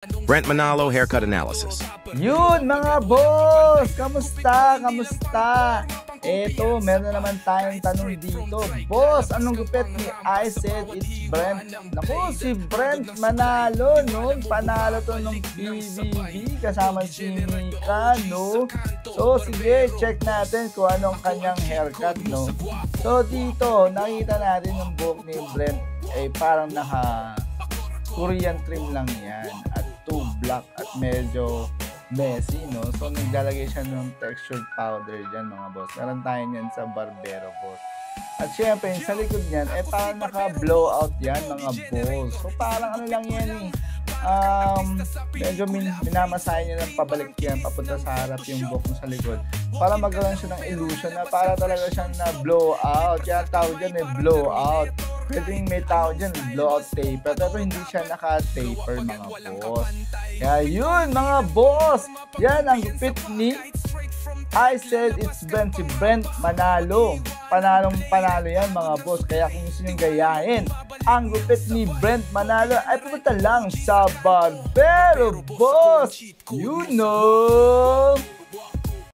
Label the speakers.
Speaker 1: Brent Manalo Haircut Analysis.
Speaker 2: Yun mga boss! Kamusta? Kamusta? Eto, meron na naman tayong tanong dito. Boss, anong gupit ni I Said It's Brent? Naku, si Brent Manalo, no? Panalo to nung PBB kasama si Mika, no? So, sige, check natin kung anong kanyang haircut, no? So, dito, nakita natin yung buhok ni Brent, parang naka Korean trim lang yan at 2 black at medyo messy, no? So, naglalagay siya ng textured powder dyan, mga boss. Meron tayo niyan sa Barbero, boss. At syempre, sa likod niyan, parang naka-blowout yan, mga boss. So, parang ano lang yan, medyo minamasahin niya ng pabalik yan, papunta sa harap yung buhok mo sa likod. Para magkaroon siya ng illusion na para talaga siyang na-blowout. Kaya tawag dyan, blowout. Pwede may tao dyan, blowout taper. Pero hindi siya naka-taper, mga boss. Kaya yun, mga boss. Yan ang gupit ni I Said It's Brent, si Brent Manalo. Panalo yan, mga boss. Kaya kung gusto nyo gayahin ang gupit ni Brent Manalo, ay pumunta lang sa Barbero, boss. You know.